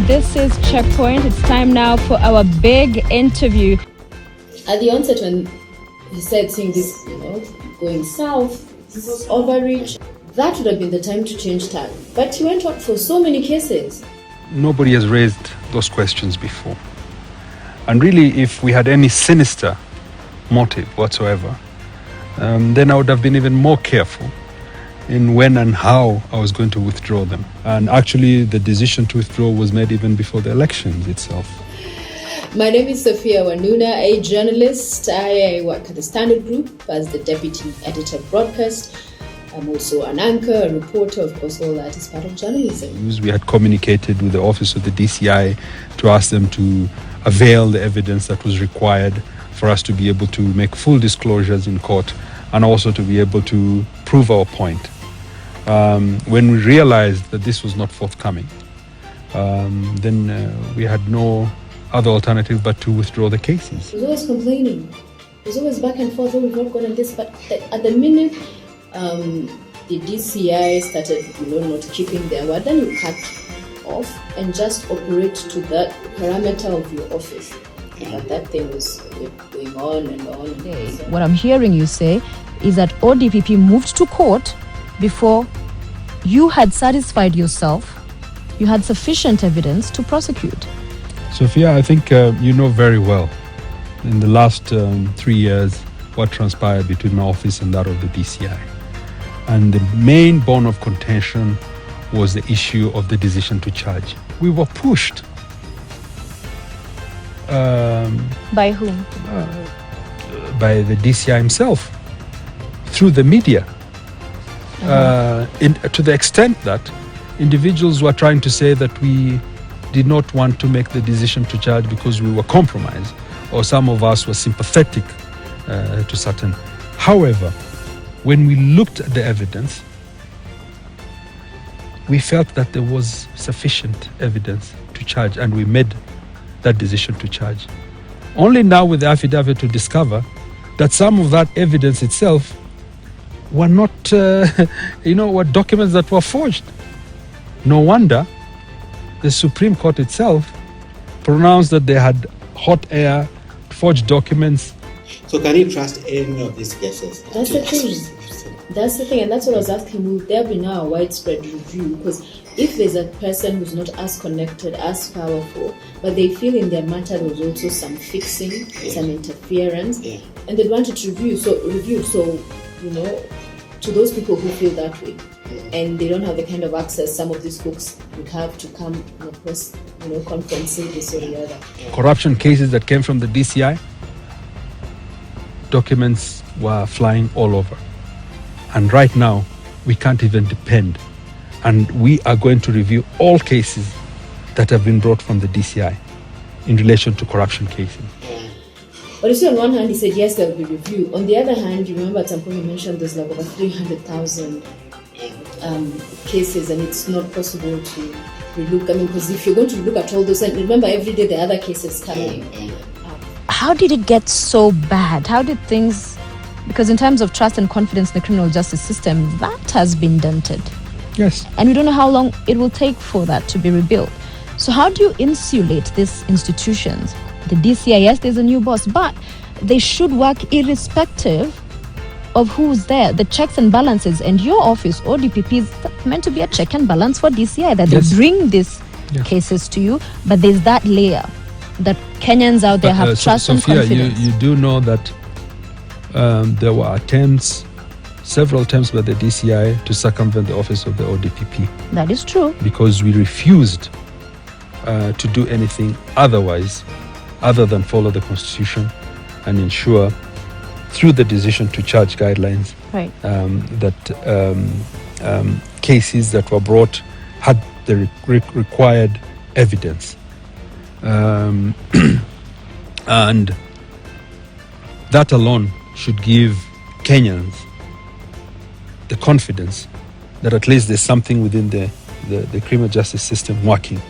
This is Checkpoint. It's time now for our big interview. At the onset, when he said things, going south, overreach, that would have been the time to change tack. But he went on for so many cases. Nobody has raised those questions before. And really, if we had any sinister motive whatsoever, then I would have been even more careful in when and how I was going to withdraw them. And actually, the decision to withdraw was made even before the elections itself. My name is Sophia Wanuna, a journalist. I work at the Standard Group as the Deputy Editor of Broadcast. I'm also an anchor, a reporter, of course, all that is part of journalism. We had communicated with the office of the DCI to ask them to avail the evidence that was required for us to be able to make full disclosures in court and also to be able to prove our point. When we realized that this was not forthcoming, then we had no other alternative but to withdraw the cases. He was always complaining. He was always back and forth, we've not gotten this, but at the minute the DCI started, not keeping their word, then you cut off and just operate to that parameter of your office. But that thing was going on and on. What I'm hearing you say is that ODPP moved to court before you had satisfied yourself, you had sufficient evidence to prosecute. Sophia, I think you know very well in the last 3 years what transpired between my office and that of the DCI. And the main bone of contention was the issue of the decision to charge. We were pushed. By whom? By the DCI himself, through the media. To the extent that individuals were trying to say that we did not want to make the decision to charge because we were compromised, or some of us were sympathetic to certain. However, when we looked at the evidence, we felt that there was sufficient evidence to charge, and we made that decision to charge. Only now with the affidavit to discover that some of that evidence itself were not, were documents that were forged. No wonder the Supreme Court itself pronounced that they had hot air, forged documents. So can you trust any of these cases? That's the thing. That's the thing, and that's what I was asking. Will there be now a widespread review? Because if there's a person who's not as connected, as powerful, but they feel in their matter there was also some fixing, some interference, and they wanted to review. So to those people who feel that way, and they don't have the kind of access some of these folks would have to come and of course, conference this or the other. Corruption cases that came from the DCI, documents were flying all over. And right now, we can't even depend. And we are going to review all cases that have been brought from the DCI in relation to corruption cases. But you see, on one hand, he said, yes, there will be review. On the other hand, you remember at some point you mentioned there's like over 300,000 cases, and it's not possible to relook. Because if you're going to look at all those, and remember every day the other cases coming. How did it get so bad? How did things... Because in terms of trust and confidence in the criminal justice system, that has been dented. Yes. And we don't know how long it will take for that to be rebuilt. So how do you insulate these institutions? The DCI, yes, there's a new boss, but they should work irrespective of who's there. The checks and balances, and your office, ODPP, is meant to be a check and balance for DCI, that they bring these cases to you, but there's that layer that Kenyans out there have trust and confidence. You do know that there were several attempts by the DCI to circumvent the office of the ODPP. That is true. Because we refused to do anything other than follow the Constitution and ensure, through the decision to charge guidelines, that cases that were brought had the required evidence. And that alone should give Kenyans the confidence that at least there's something within the criminal justice system working.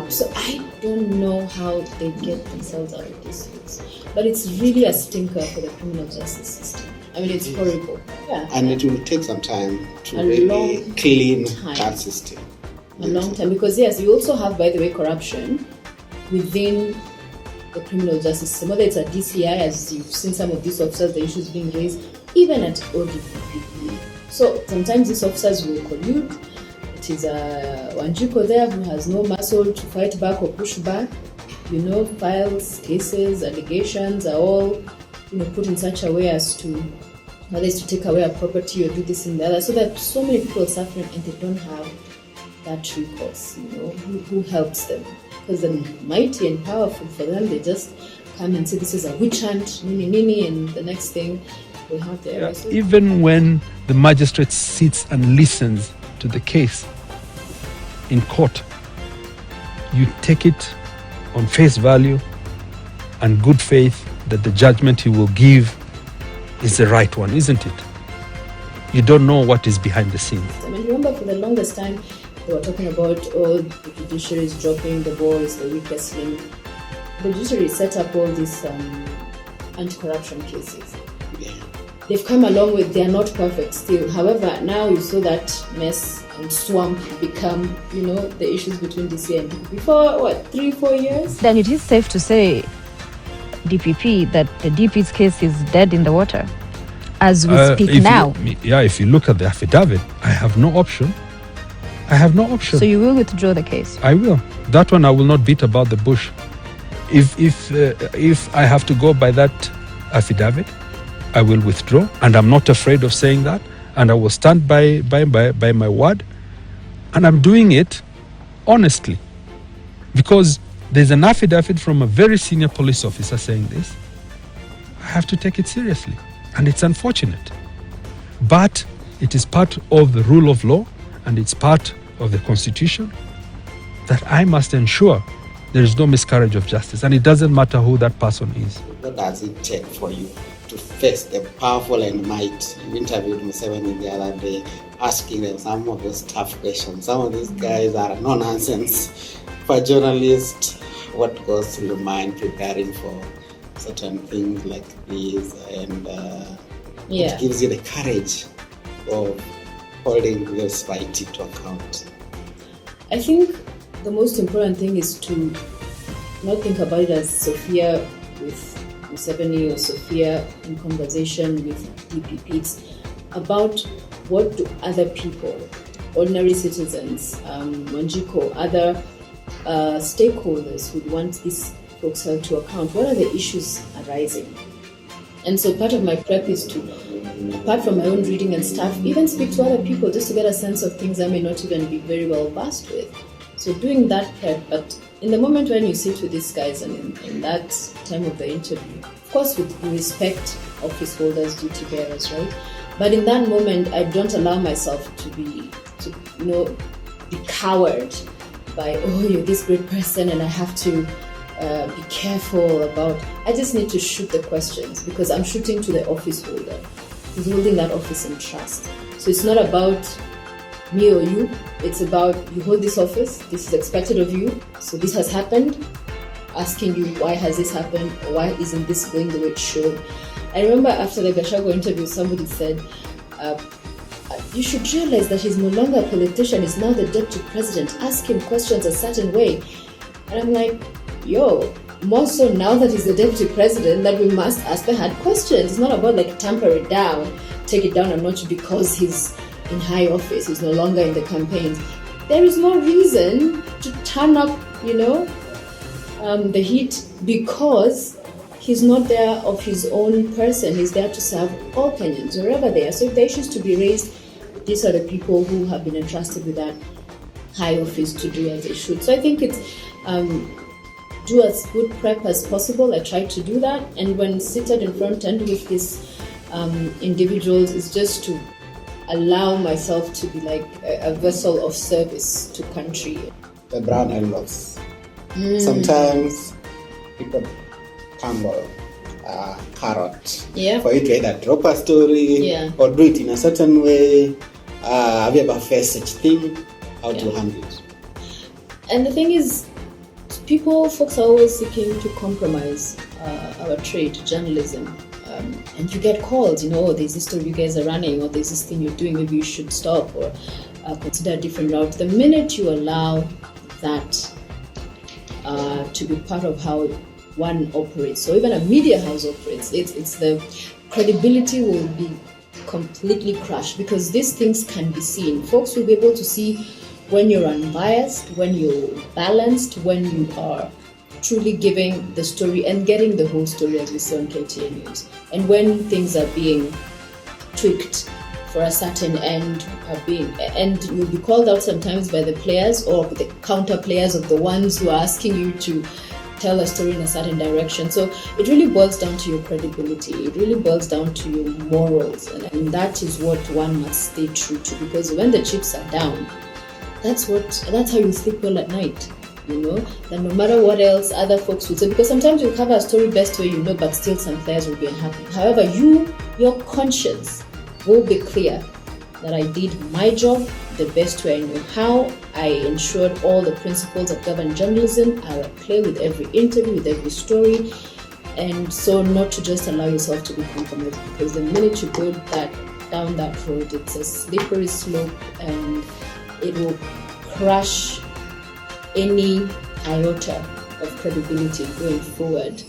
So I don't know how they get themselves out of this fix, but it's really a stinker for the criminal justice system. I mean, it's horrible. Yeah. And it will take some time to really clean that system. A long time. Because yes, you also have, by the way, corruption within the criminal justice system. Whether it's a DCI, as you've seen some of these officers, the issues being raised, even at ODPP. So sometimes these officers will collude. It is a Wanjiko there who has no muscle to fight back or push back. Files, cases, allegations are all, put in such a way as to, whether it's to take away a property or do this and the other. So there are so many people suffering and they don't have that recourse, who helps them. Because they're mighty and powerful for them, they just come and say this is a witch hunt, nini, and the next thing they have their arrest. Even when the magistrate sits and listens to the case in court, you take it on face value and good faith that the judgment he will give is the right one, isn't it? You don't know what is behind the scenes. I mean, remember for the longest time, they were talking about, the judiciary is dropping the ball, is the weakest link. The judiciary set up all these anti-corruption cases. Yeah. They've come along with, they are not perfect still. However, now you saw that mess and swamp become, the issues between DC and DPP for 3-4 years? Then it is safe to say, DPP, that the DP's case is dead in the water as we speak now. If you look at the affidavit, I have no option. So you will withdraw the case? I will. That one I will not beat about the bush. If I have to go by that affidavit, I will withdraw, and I'm not afraid of saying that, and I will stand by my word, and I'm doing it honestly, because there's an affidavit from a very senior police officer saying this. I have to take it seriously, and it's unfortunate, but it is part of the rule of law, and it's part of the Constitution that I must ensure there is no miscarriage of justice, and it doesn't matter who that person is. What does it take for you to face the powerful and might? You interviewed Museveni the other day, asking them some of those tough questions. Some of these guys are no nonsense. For a journalist, what goes through your mind preparing for certain things like these, and what gives you the courage of holding this mighty to account? I think the most important thing is to not think about it as Sophia with Museveni or Sophia in conversation with DPP. It's about what do other people, ordinary citizens, Wanjiko, other stakeholders would want these folks held to account. What are the issues arising? And so part of my prep is to, apart from my own reading and stuff, even speak to other people just to get a sense of things I may not even be very well versed with. So doing that prep, but in the moment when you sit with these guys and in that time of the interview, of course we respect office holders, duty bearers, right? But in that moment, I don't allow myself to be cowed by, you're this great person and I have to be careful about. I just need to shoot the questions because I'm shooting to the office holder who's holding that office in trust. So it's not about me or you, it's about you hold this office, this is expected of you, so this has happened, asking you why has this happened, or why isn't this going the way it should. I remember after the Gachagua interview, somebody said, you should realize that he's no longer a politician, he's now the deputy president, ask him questions a certain way. And I'm like, more so now that he's the deputy president, that we must ask the hard questions. It's not about tamper it down, take it down a notch because he's in high office, he's no longer in the campaigns. There is no reason to turn up, the heat because he's not there of his own person. He's there to serve all Kenyans, wherever they are. So if there are issues to be raised, these are the people who have been entrusted with that high office to do as they should. So I think it's do as good prep as possible. I try to do that. And when seated in front end with these individuals, it's just to allow myself to be like a vessel of service to country. The brown envelopes. Sometimes people tumble carrot for you to either drop a story or do it in a certain way. Have you ever faced such thing? How to handle it? And the thing is, folks are always seeking to compromise our trade, journalism. And you get calls, there's this story you guys are running, or there's this thing you're doing, maybe you should stop, or consider a different route. The minute you allow that to be part of how one operates, or even a media house operates, it's the credibility will be completely crushed, because these things can be seen. Folks will be able to see when you're unbiased, when you're balanced, when you are truly giving the story and getting the whole story, as we see on KTN News, and when things are being tweaked for a certain end, and you'll be called out sometimes by the players or the counter players of the ones who are asking you to tell a story in a certain direction. So it really boils down to your credibility. It really boils down to your morals, and that is what one must stay true to, because when the chips are down, that's how you sleep well at night. You know, that no matter what else other folks would say, because sometimes you cover a story best way you know, but still some players will be unhappy. However, your conscience will be clear that I did my job the best way I know how. I ensured all the principles that govern journalism are clear with every interview, with every story, and so not to just allow yourself to be compromised, because the minute you go down that road, it's a slippery slope, and it will crush any iota of credibility going forward.